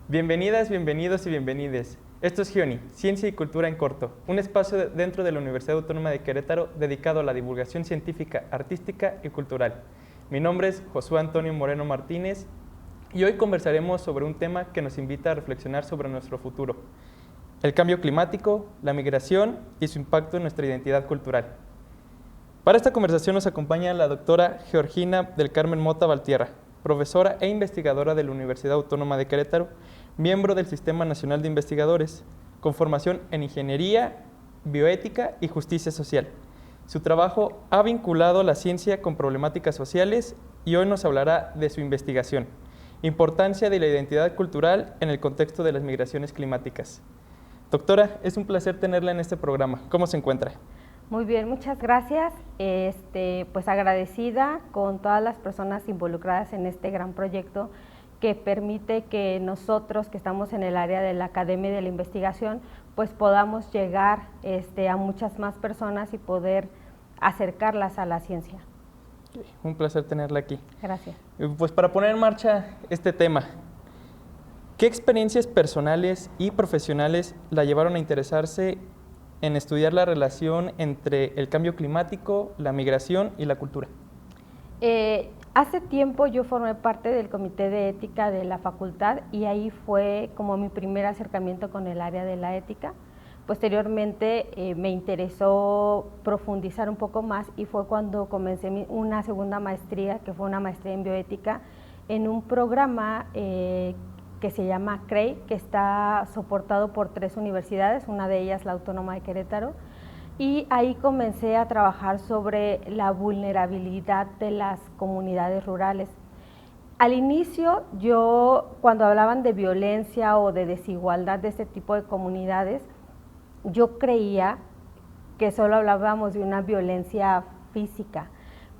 Bienvenidas, bienvenidos y bienvenides. Esto es GIONI, Ciencia y Cultura en Corto, un espacio dentro de la Universidad Autónoma de Querétaro dedicado a la divulgación científica, artística y cultural. Mi nombre es Josué Antonio Moreno Martínez y hoy conversaremos sobre un tema que nos invita a reflexionar sobre nuestro futuro: el cambio climático, la migración y su impacto en nuestra identidad cultural. Para esta conversación nos acompaña la doctora Georgina del Carmen Mota Valtierra, profesora e investigadora de la Universidad Autónoma de Querétaro, miembro del Sistema Nacional de Investigadores, con formación en Ingeniería, Bioética y Justicia Social. Su trabajo ha vinculado la ciencia con problemáticas sociales y hoy nos hablará de su investigación: importancia de la identidad cultural en el contexto de las migraciones climáticas. Doctora, es un placer tenerla en este programa. ¿Cómo se encuentra? Muy bien, muchas gracias. Pues agradecida con todas las personas involucradas en este gran proyecto que permite que nosotros que estamos en el área de la academia y de la investigación pues podamos llegar a muchas más personas y poder acercarlas a la ciencia. Un placer tenerla aquí. Gracias. Pues para poner en marcha este tema, ¿qué experiencias personales y profesionales la llevaron a interesarse en estudiar la relación entre el cambio climático, la migración y la cultura? Hace tiempo yo formé parte del comité de ética de la facultad y ahí fue como mi primer acercamiento con el área de la ética. Posteriormente me interesó profundizar un poco más y fue cuando comencé una segunda maestría, que fue una maestría en bioética, en un programa que se llama CREI, que está soportado por 3 universidades, una de ellas la Autónoma de Querétaro, y ahí comencé a trabajar sobre la vulnerabilidad de las comunidades rurales. Al inicio, cuando hablaban de violencia o de desigualdad de este tipo de comunidades, yo creía que solo hablábamos de una violencia física,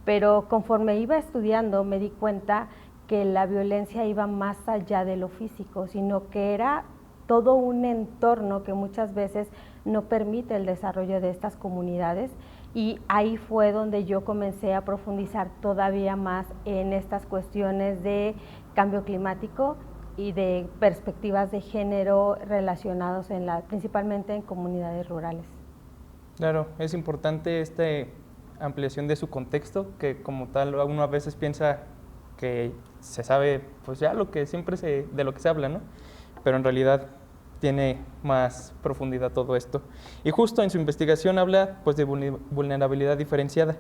pero conforme iba estudiando me di cuenta que la violencia iba más allá de lo físico, sino que era todo un entorno que muchas veces no permite el desarrollo de estas comunidades, y ahí fue donde yo comencé a profundizar todavía más en estas cuestiones de cambio climático y de perspectivas de género relacionados principalmente en comunidades rurales. Claro, es importante esta ampliación de su contexto, que como tal uno a veces piensa que se sabe pues ya de lo que se habla, ¿no? Pero en realidad tiene más profundidad todo esto. Y justo en su investigación habla pues de vulnerabilidad diferenciada.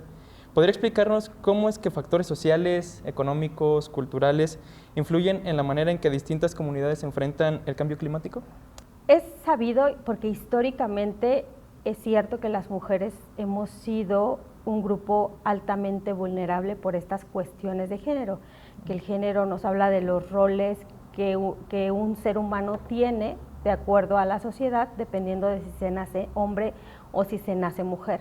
¿Podría explicarnos cómo es que factores sociales, económicos, culturales influyen en la manera en que distintas comunidades enfrentan el cambio climático? Es sabido, porque históricamente es cierto que las mujeres hemos sido un grupo altamente vulnerable por estas cuestiones de género, que el género nos habla de los roles que un ser humano tiene de acuerdo a la sociedad, dependiendo de si se nace hombre o si se nace mujer.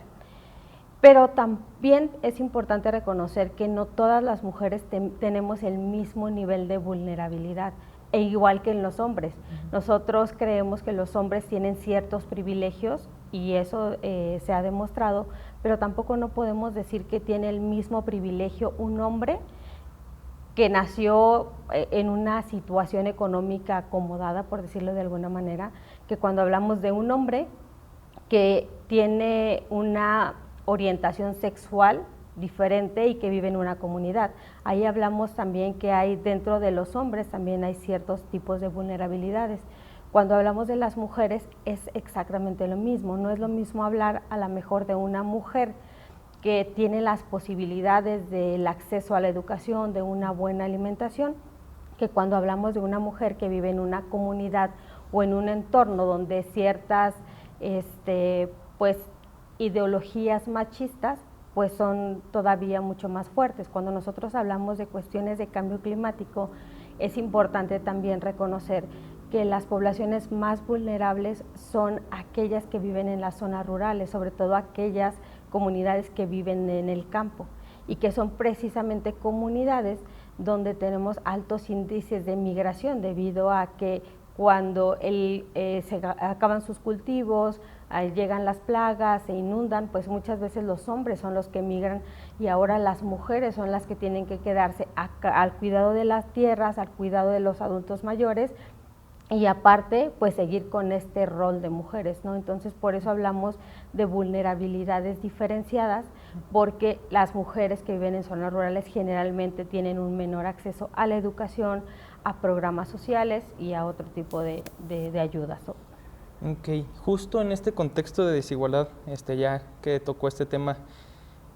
Pero también es importante reconocer que no todas las mujeres tenemos el mismo nivel de vulnerabilidad, e igual que en los hombres. Nosotros creemos que los hombres tienen ciertos privilegios y eso se ha demostrado, pero tampoco no podemos decir que tiene el mismo privilegio un hombre que nació en una situación económica acomodada, por decirlo de alguna manera, que cuando hablamos de un hombre que tiene una orientación sexual diferente y que vive en una comunidad. Ahí hablamos también que hay dentro de los hombres también hay ciertos tipos de vulnerabilidades. Cuando hablamos de las mujeres es exactamente lo mismo. No es lo mismo hablar a lo mejor de una mujer que tiene las posibilidades del acceso a la educación, de una buena alimentación, que cuando hablamos de una mujer que vive en una comunidad o en un entorno donde ciertas pues ideologías machistas pues son todavía mucho más fuertes. Cuando nosotros hablamos de cuestiones de cambio climático, es importante también reconocer que las poblaciones más vulnerables son aquellas que viven en las zonas rurales, sobre todo aquellas comunidades que viven en el campo, y que son precisamente comunidades donde tenemos altos índices de migración, debido a que cuando se acaban sus cultivos, llegan las plagas, se inundan, pues muchas veces los hombres son los que migran y ahora las mujeres son las que tienen que quedarse al cuidado de las tierras, al cuidado de los adultos mayores, y aparte pues seguir con este rol de mujeres, ¿no? Entonces por eso hablamos de vulnerabilidades diferenciadas, porque las mujeres que viven en zonas rurales generalmente tienen un menor acceso a la educación, a programas sociales y a otro tipo de ayudas, ¿no? Ok, justo en este contexto de desigualdad, ya que tocó este tema,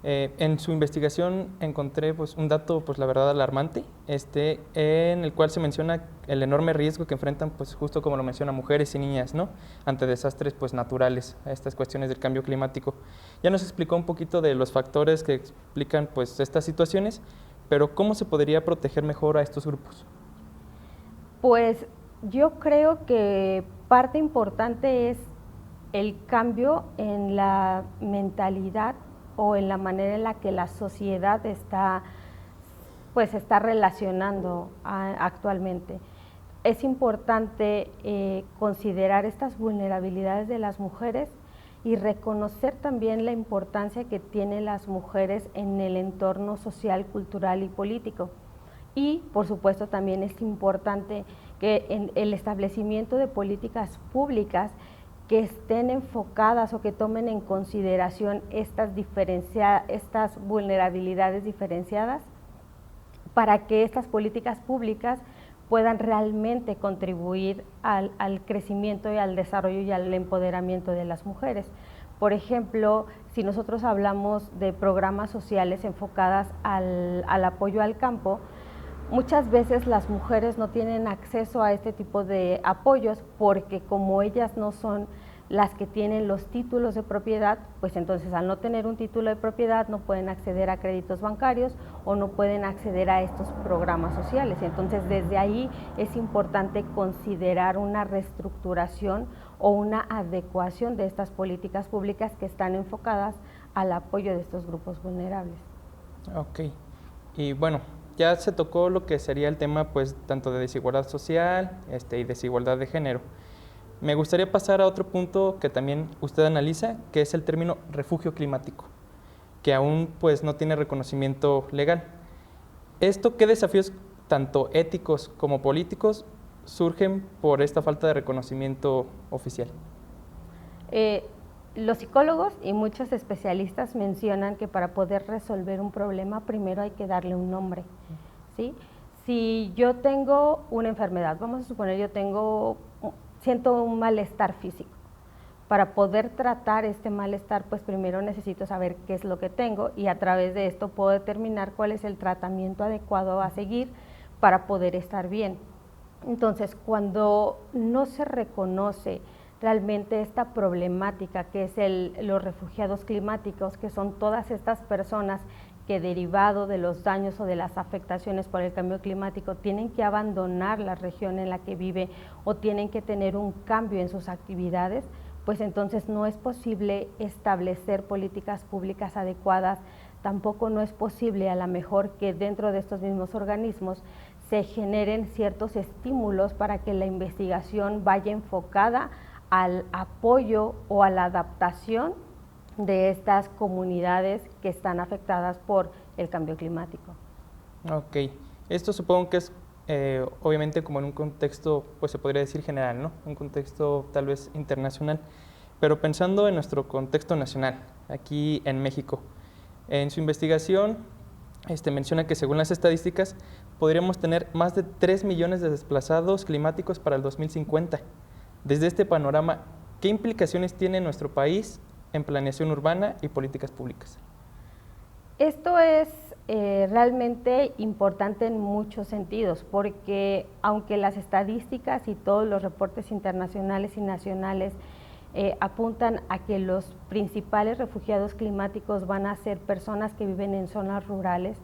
en su investigación encontré pues, un dato, pues la verdad, alarmante, en el cual se menciona el enorme riesgo que enfrentan, pues justo como lo menciona, mujeres y niñas, ¿no? Ante desastres pues naturales, a estas cuestiones del cambio climático. Ya nos explicó un poquito de los factores que explican pues estas situaciones, pero ¿cómo se podría proteger mejor a estos grupos? Pues yo creo que parte importante es el cambio en la mentalidad o en la manera en la que la sociedad está relacionando actualmente. Es importante considerar estas vulnerabilidades de las mujeres y reconocer también la importancia que tienen las mujeres en el entorno social, cultural y político. Y, por supuesto, también es importante que en el establecimiento de políticas públicas que estén enfocadas o que tomen en consideración estas vulnerabilidades diferenciadas, para que estas políticas públicas puedan realmente contribuir al crecimiento y al desarrollo y al empoderamiento de las mujeres. Por ejemplo, si nosotros hablamos de programas sociales enfocadas al apoyo al campo, muchas veces las mujeres no tienen acceso a este tipo de apoyos porque como ellas no son las que tienen los títulos de propiedad, pues entonces al no tener un título de propiedad no pueden acceder a créditos bancarios o no pueden acceder a estos programas sociales. Entonces desde ahí es importante considerar una reestructuración o una adecuación de estas políticas públicas que están enfocadas al apoyo de estos grupos vulnerables. Ok, y bueno, ya se tocó lo que sería el tema pues tanto de desigualdad social y desigualdad de género. Me gustaría pasar a otro punto que también usted analiza, que es el término refugio climático, que aún pues no tiene reconocimiento legal. ¿Esto qué desafíos tanto éticos como políticos surgen por esta falta de reconocimiento oficial? Los psicólogos y muchos especialistas mencionan que para poder resolver un problema primero hay que darle un nombre, ¿sí? Si yo tengo una enfermedad, vamos a suponer siento un malestar físico. Para poder tratar este malestar, pues primero necesito saber qué es lo que tengo y a través de esto puedo determinar cuál es el tratamiento adecuado a seguir para poder estar bien. Entonces, cuando no se reconoce realmente esta problemática que es los refugiados climáticos, que son todas estas personas que derivado de los daños o de las afectaciones por el cambio climático tienen que abandonar la región en la que vive o tienen que tener un cambio en sus actividades, pues entonces no es posible establecer políticas públicas adecuadas, tampoco no es posible a lo mejor que dentro de estos mismos organismos se generen ciertos estímulos para que la investigación vaya enfocada al apoyo o a la adaptación de estas comunidades que están afectadas por el cambio climático. Ok, esto supongo que es obviamente como en un contexto, pues se podría decir general, ¿no? Un contexto tal vez internacional, pero pensando en nuestro contexto nacional, aquí en México, en su investigación menciona que según las estadísticas podríamos tener más de 3 millones de desplazados climáticos para el 2050. Desde este panorama, ¿qué implicaciones tiene nuestro país en planeación urbana y políticas públicas? Esto es realmente importante en muchos sentidos, porque aunque las estadísticas y todos los reportes internacionales y nacionales apuntan a que los principales refugiados climáticos van a ser personas que viven en zonas rurales,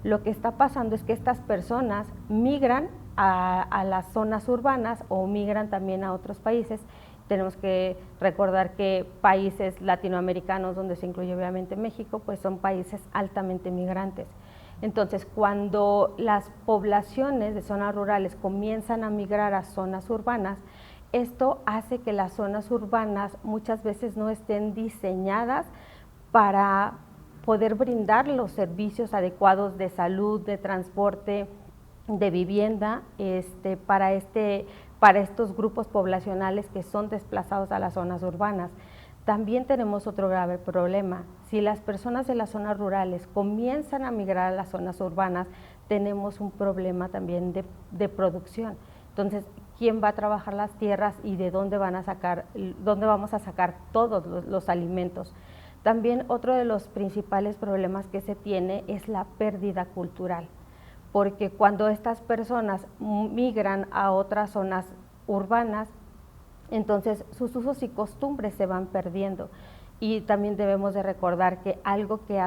lo que está pasando es que estas personas migran a las zonas urbanas o migran también a otros países. Tenemos que recordar que países latinoamericanos, donde se incluye obviamente México, pues son países altamente migrantes. Entonces, cuando las poblaciones de zonas rurales comienzan a migrar a zonas urbanas, esto hace que las zonas urbanas muchas veces no estén diseñadas para poder brindar los servicios adecuados de salud, de transporte, de vivienda para para estos grupos poblacionales que son desplazados a las zonas urbanas. También tenemos otro grave problema. Si las personas de las zonas rurales comienzan a migrar a las zonas urbanas, tenemos un problema también de producción. Entonces, ¿quién va a trabajar las tierras y de dónde vamos a sacar todos los alimentos? También otro de los principales problemas que se tiene es la pérdida cultural, porque cuando estas personas migran a otras zonas urbanas, entonces sus usos y costumbres se van perdiendo. Y también debemos de recordar que algo que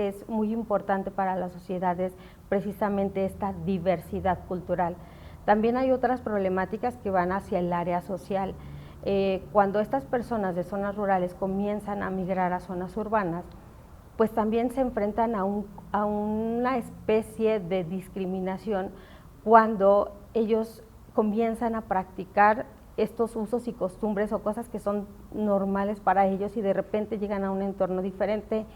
es muy importante para la sociedad es precisamente esta diversidad cultural. También hay otras problemáticas que van hacia el área social. Cuando estas personas de zonas rurales comienzan a migrar a zonas urbanas, pues también se enfrentan a una especie de discriminación cuando ellos comienzan a practicar estos usos y costumbres o cosas que son normales para ellos y de repente llegan a un entorno diferente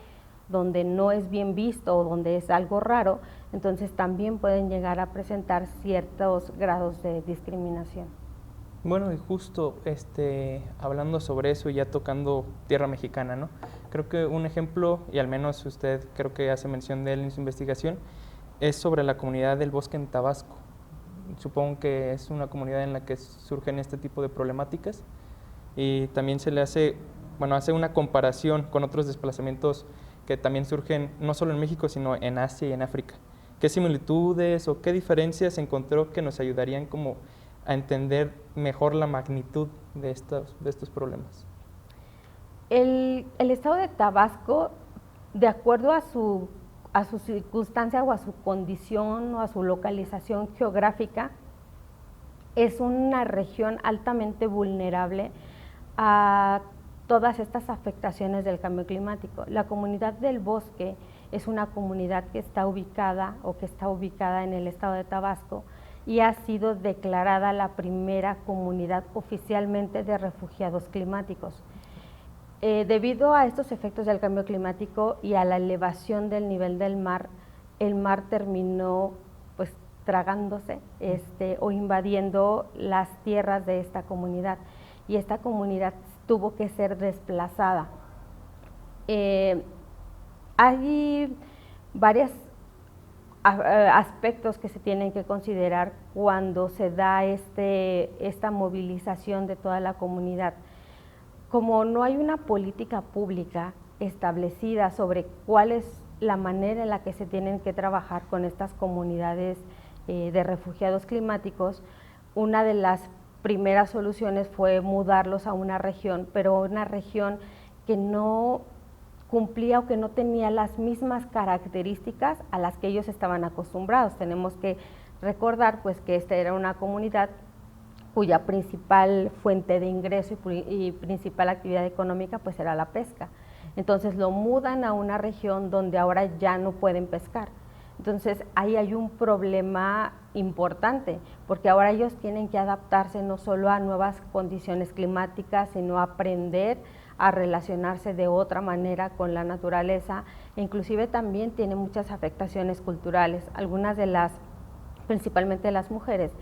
donde no es bien visto o donde es algo raro, entonces también pueden llegar a presentar ciertos grados de discriminación. Bueno, y justo hablando sobre eso y ya tocando tierra mexicana, ¿no? Creo que un ejemplo, y al menos usted creo que hace mención de él en su investigación, es sobre la comunidad del Bosque en Tabasco. Supongo que es una comunidad en la que surgen este tipo de problemáticas y también se le hace una comparación con otros desplazamientos que también surgen no solo en México, sino en Asia y en África. ¿Qué similitudes o qué diferencias encontró que nos ayudarían como a entender mejor la magnitud de estos problemas? El estado de Tabasco, de acuerdo a su circunstancia o a su condición o a su localización geográfica, es una región altamente vulnerable a todas estas afectaciones del cambio climático. La comunidad del Bosque es una comunidad que está ubicada en el estado de Tabasco y ha sido declarada la primera comunidad oficialmente de refugiados climáticos. Debido a estos efectos del cambio climático y a la elevación del nivel del mar, el mar terminó pues tragándose o invadiendo las tierras de esta comunidad y esta comunidad tuvo que ser desplazada. Hay varios aspectos que se tienen que considerar cuando se da esta movilización de toda la comunidad. Como no hay una política pública establecida sobre cuál es la manera en la que se tienen que trabajar con estas comunidades de refugiados climáticos, una de las primeras soluciones fue mudarlos a una región, pero una región que no cumplía o que no tenía las mismas características a las que ellos estaban acostumbrados. Tenemos que recordar pues que esta era una comunidad cuya principal fuente de ingreso y principal actividad económica pues era la pesca. Entonces lo mudan a una región donde ahora ya no pueden pescar. Entonces ahí hay un problema importante, porque ahora ellos tienen que adaptarse no solo a nuevas condiciones climáticas, sino a aprender a relacionarse de otra manera con la naturaleza, e inclusive también tiene muchas afectaciones culturales. Algunas principalmente las mujeres,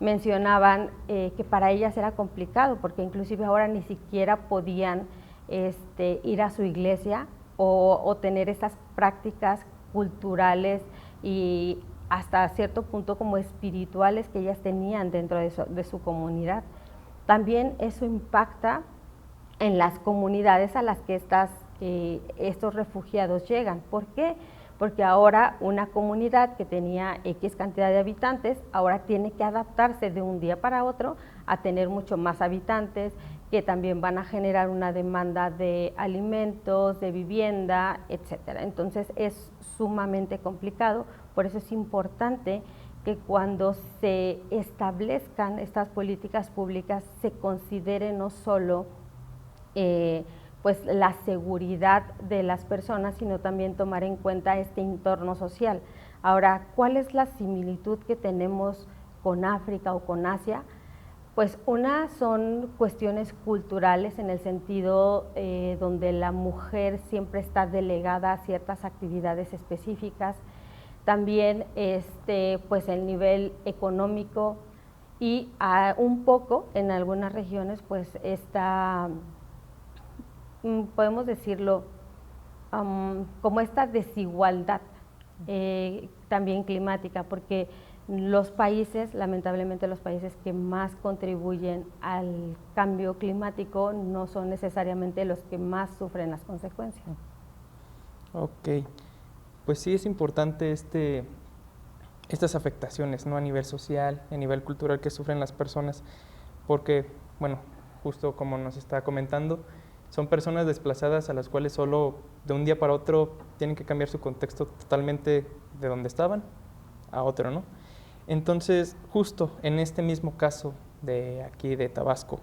mencionaban que para ellas era complicado, porque inclusive ahora ni siquiera podían ir a su iglesia o tener estas prácticas culturales y hasta cierto punto como espirituales que ellas tenían dentro de su comunidad. También eso impacta en las comunidades a las que estos refugiados llegan. ¿Por qué? Porque ahora una comunidad que tenía X cantidad de habitantes, ahora tiene que adaptarse de un día para otro a tener mucho más habitantes, que también van a generar una demanda de alimentos, de vivienda, etcétera. Entonces es sumamente complicado, por eso es importante que cuando se establezcan estas políticas públicas se considere no solo pues la seguridad de las personas, sino también tomar en cuenta este entorno social. Ahora, ¿cuál es la similitud que tenemos con África o con Asia? Pues una son cuestiones culturales en el sentido donde la mujer siempre está delegada a ciertas actividades específicas. También pues el nivel económico, y un poco en algunas regiones pues está, podemos decirlo, como esta desigualdad también climática, porque los países, lamentablemente los países que más contribuyen al cambio climático no son necesariamente los que más sufren las consecuencias. Ok, pues sí es importante estas afectaciones, ¿no? A nivel social, a nivel cultural que sufren las personas, porque, bueno, justo como nos está comentando, son personas desplazadas a las cuales solo de un día para otro tienen que cambiar su contexto totalmente de donde estaban a otro, ¿no? Entonces, justo en este mismo caso de aquí de Tabasco,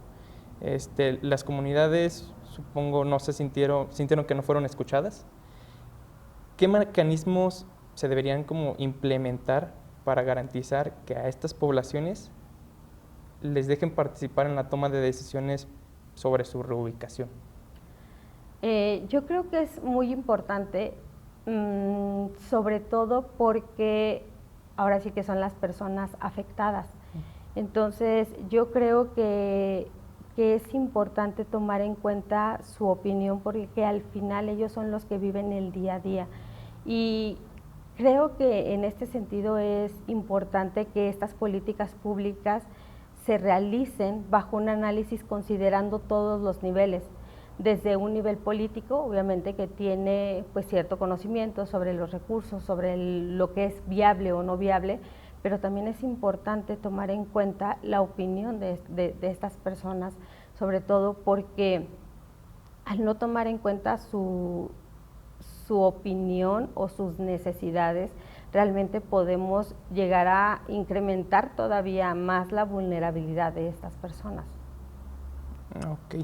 las comunidades, supongo, no se sintieron que no fueron escuchadas. ¿Qué mecanismos se deberían como implementar para garantizar que a estas poblaciones les dejen participar en la toma de decisiones sobre su reubicación? Yo creo que es muy importante, sobre todo porque ahora sí que son las personas afectadas. Entonces, yo creo que es importante tomar en cuenta su opinión porque al final ellos son los que viven el día a día. Y creo que en este sentido es importante que estas políticas públicas se realicen bajo un análisis considerando todos los niveles, desde un nivel político, obviamente que tiene pues cierto conocimiento sobre los recursos, sobre lo que es viable o no viable, pero también es importante tomar en cuenta la opinión de estas personas, sobre todo porque al no tomar en cuenta su opinión o sus necesidades, realmente podemos llegar a incrementar todavía más la vulnerabilidad de estas personas. Ok.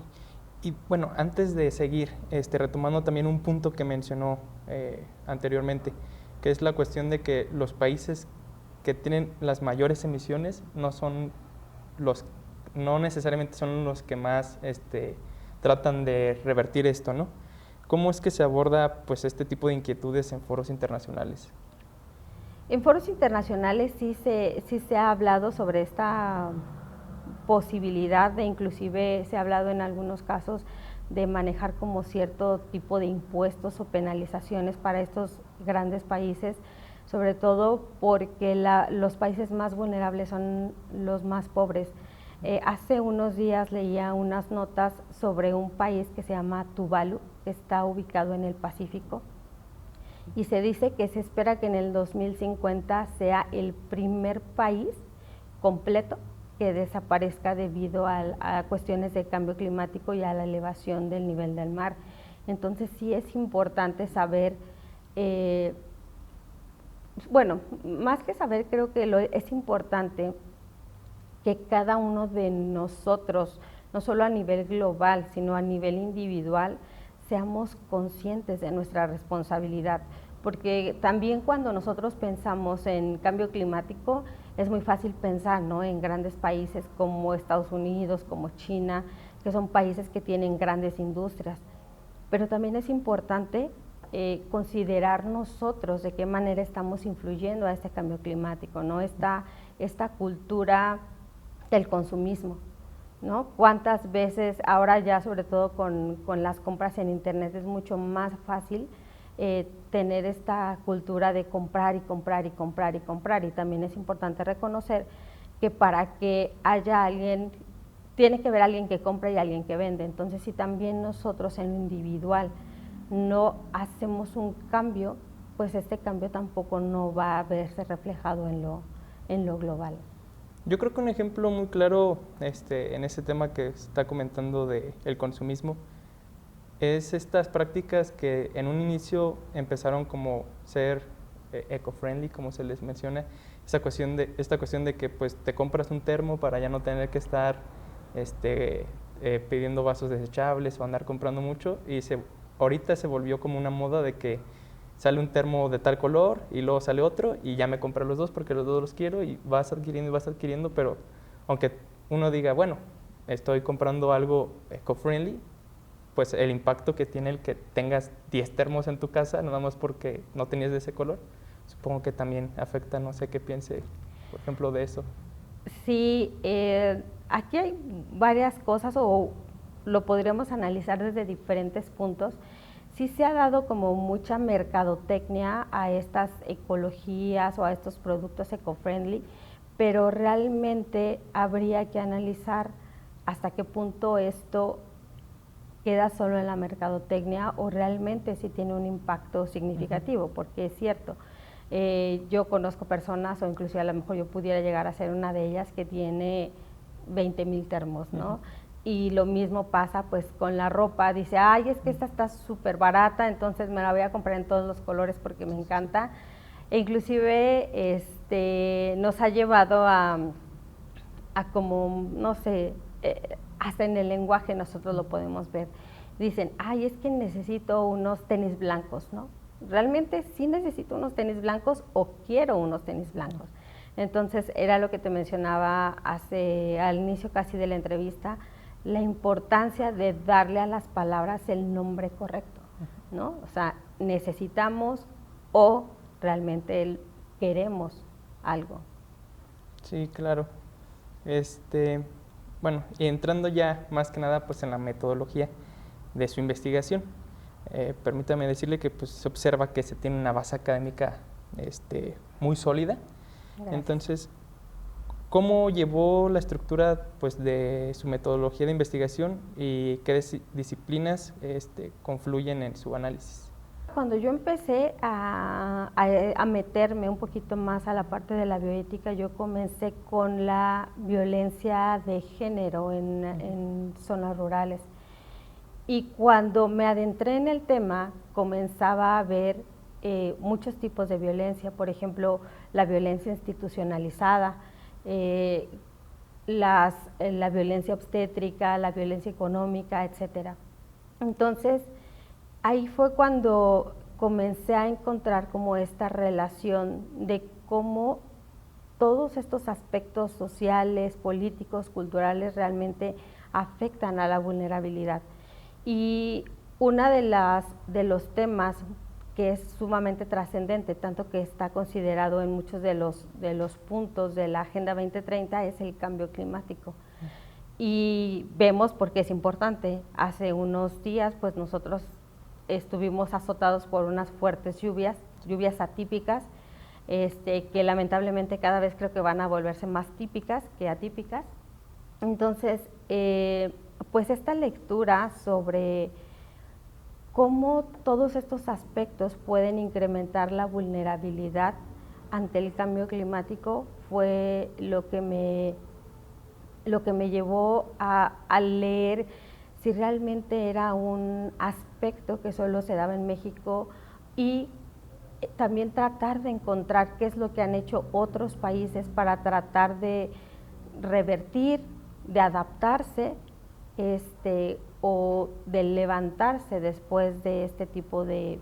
Y bueno, antes de seguir, retomando también un punto que mencionó anteriormente, que es la cuestión de que los países que tienen las mayores emisiones no necesariamente son los que más tratan de revertir esto, ¿no? ¿Cómo es que se aborda pues este tipo de inquietudes en foros internacionales? En foros internacionales sí se ha hablado sobre esta posibilidad de, inclusive se ha hablado en algunos casos de manejar como cierto tipo de impuestos o penalizaciones para estos grandes países, sobre todo porque los países más vulnerables son los más pobres. Hace unos días leía unas notas sobre un país que se llama Tuvalu, que está ubicado en el Pacífico, y se dice que se espera que en el 2050 sea el primer país completo que desaparezca debido a cuestiones de cambio climático y a la elevación del nivel del mar. Entonces sí es importante saber, bueno, más que saber, creo que es importante que cada uno de nosotros, no solo a nivel global, sino a nivel individual, seamos conscientes de nuestra responsabilidad, porque también cuando nosotros pensamos en cambio climático, es muy fácil pensar, ¿no?, en grandes países como Estados Unidos, como China, que son países que tienen grandes industrias, pero también es importante considerar nosotros de qué manera estamos influyendo a este cambio climático, ¿no? Esta cultura del consumismo, ¿no? ¿Cuántas veces ahora ya, sobre todo con las compras en internet, es mucho más fácil tener esta cultura de comprar y comprar y comprar y comprar? Y también es importante reconocer que para que haya alguien, tiene que haber alguien que compra y alguien que vende. Entonces, si también nosotros en lo individual no hacemos un cambio, pues este cambio tampoco no va a verse reflejado en lo global. Yo creo que un ejemplo muy claro en ese tema que está comentando del consumismo es estas prácticas que en un inicio empezaron como ser eco-friendly, como se les menciona, esta cuestión de que pues te compras un termo para ya no tener que estar pidiendo vasos desechables o andar comprando mucho, y ahorita se volvió como una moda de que sale un termo de tal color y luego sale otro y ya me compré los dos porque los dos los quiero, y vas adquiriendo, pero aunque uno diga, bueno, estoy comprando algo eco-friendly, pues el impacto que tiene el que tengas 10 termos en tu casa, nada más porque no tenías de ese color, supongo que también afecta, no sé qué piense, por ejemplo, de eso. Sí, aquí hay varias cosas o lo podríamos analizar desde diferentes puntos. Sí se ha dado como mucha mercadotecnia a estas ecologías o a estos productos eco-friendly, pero realmente habría que analizar hasta qué punto esto queda solo en la mercadotecnia o realmente sí tiene un impacto significativo, porque es cierto, yo conozco personas o inclusive a lo mejor yo pudiera llegar a ser una de ellas que tiene 20,000 termos, ¿no? Y lo mismo pasa pues con la ropa, dice, ay, es que esta está súper barata, entonces me la voy a comprar en todos los colores porque me encanta. E inclusive nos ha llevado a como, no sé, hasta en el lenguaje nosotros lo podemos ver. Dicen, ay, es que necesito unos tenis blancos, ¿no? ¿Realmente sí necesito unos tenis blancos o quiero unos tenis blancos? Entonces, era lo que te mencionaba al inicio casi de la entrevista, la importancia de darle a las palabras el nombre correcto, ¿no? O sea, necesitamos o realmente queremos algo. Sí, claro. Bueno, y entrando ya más que nada pues en la metodología de su investigación, permítame decirle que pues, se observa que se tiene una base académica muy sólida. Gracias. Entonces, ¿cómo llevó la estructura pues, de su metodología de investigación y qué disciplinas confluyen en su análisis? Cuando yo empecé a meterme un poquito más a la parte de la bioética, yo comencé con la violencia de género en zonas rurales. Y cuando me adentré en el tema, comenzaba a ver muchos tipos de violencia, por ejemplo, la violencia institucionalizada, la violencia obstétrica, la violencia económica, etcétera. Entonces, ahí fue cuando comencé a encontrar como esta relación de cómo todos estos aspectos sociales, políticos, culturales realmente afectan a la vulnerabilidad. Y una de los temas que es sumamente trascendente, tanto que está considerado en muchos de los puntos de la Agenda 2030, es el cambio climático. Y vemos por qué es importante. Hace unos días, pues nosotros estuvimos azotados por unas fuertes lluvias atípicas, que lamentablemente cada vez creo que van a volverse más típicas que atípicas. Entonces, pues esta lectura sobre cómo todos estos aspectos pueden incrementar la vulnerabilidad ante el cambio climático fue lo que me llevó a leer si realmente era un aspecto que solo se daba en México y también tratar de encontrar qué es lo que han hecho otros países para tratar de revertir, de adaptarse o de levantarse después de este tipo de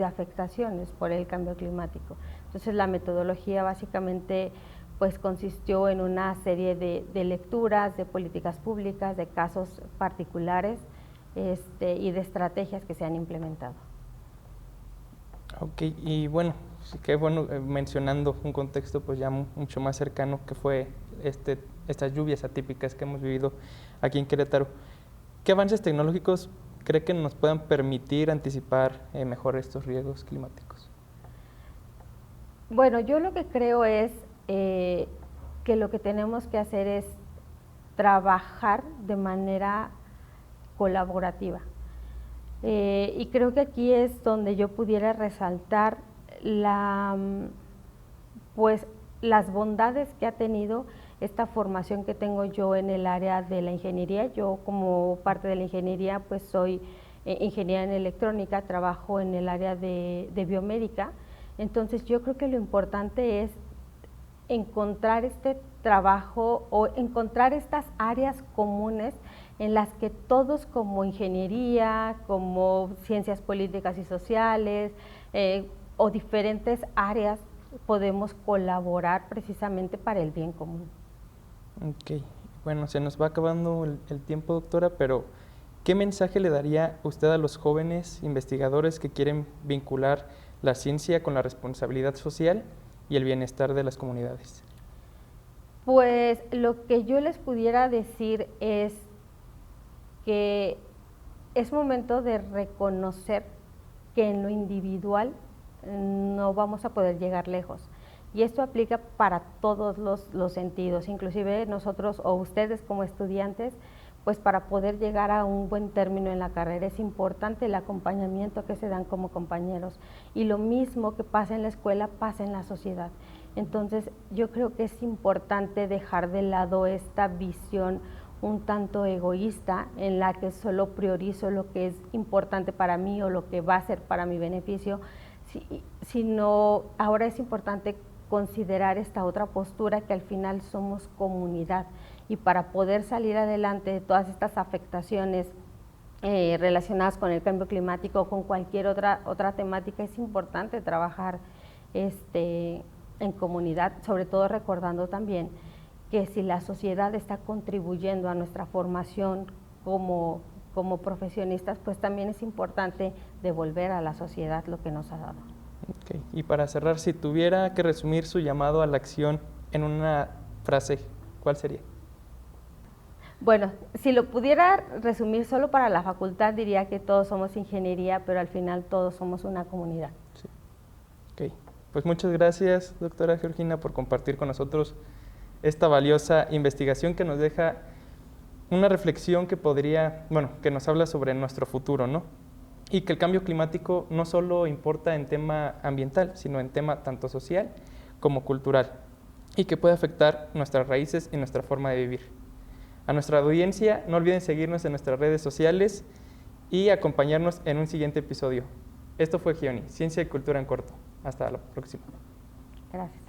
afectaciones por el cambio climático. Entonces la metodología básicamente pues consistió en una serie de lecturas, de políticas públicas, de casos particulares y de estrategias que se han implementado. Ok, y bueno, qué bueno mencionando un contexto pues ya mucho más cercano que fue estas lluvias atípicas que hemos vivido aquí en Querétaro. ¿Qué avances tecnológicos cree que nos puedan permitir anticipar mejor estos riesgos climáticos? Bueno, yo lo que creo es que lo que tenemos que hacer es trabajar de manera colaborativa. Y creo que aquí es donde yo pudiera resaltar pues las bondades que ha tenido esta formación que tengo yo en el área de la ingeniería. Yo como parte de la ingeniería pues soy ingeniera en electrónica, trabajo en el área de biomédica. Entonces yo creo que lo importante es encontrar este trabajo o encontrar estas áreas comunes en las que todos como ingeniería, como ciencias políticas y sociales o diferentes áreas podemos colaborar precisamente para el bien común. Ok, bueno, se nos va acabando el tiempo, doctora, pero ¿qué mensaje le daría usted a los jóvenes investigadores que quieren vincular la ciencia con la responsabilidad social y el bienestar de las comunidades? Pues lo que yo les pudiera decir es que es momento de reconocer que en lo individual no vamos a poder llegar lejos. Y esto aplica para todos los sentidos, inclusive nosotros o ustedes como estudiantes, pues para poder llegar a un buen término en la carrera es importante el acompañamiento que se dan como compañeros. Y lo mismo que pasa en la escuela pasa en la sociedad. Entonces yo creo que es importante dejar de lado esta visión un tanto egoísta en la que solo priorizo lo que es importante para mí o lo que va a ser para mi beneficio, sino ahora es importante considerar esta otra postura que al final somos comunidad y para poder salir adelante de todas estas afectaciones relacionadas con el cambio climático o con cualquier otra temática es importante trabajar en comunidad, sobre todo recordando también que si la sociedad está contribuyendo a nuestra formación como profesionistas, pues también es importante devolver a la sociedad lo que nos ha dado. Okay. Y para cerrar, si tuviera que resumir su llamado a la acción en una frase, ¿cuál sería? Bueno, si lo pudiera resumir solo para la facultad, diría que todos somos ingeniería, pero al final todos somos una comunidad. Sí. Ok, pues muchas gracias, doctora Georgina, por compartir con nosotros esta valiosa investigación que nos deja una reflexión que que nos habla sobre nuestro futuro, ¿no? Y que el cambio climático no solo importa en tema ambiental, sino en tema tanto social como cultural, y que puede afectar nuestras raíces y nuestra forma de vivir. A nuestra audiencia, no olviden seguirnos en nuestras redes sociales y acompañarnos en un siguiente episodio. Esto fue GIONI, Ciencia y Cultura en Corto. Hasta la próxima. Gracias.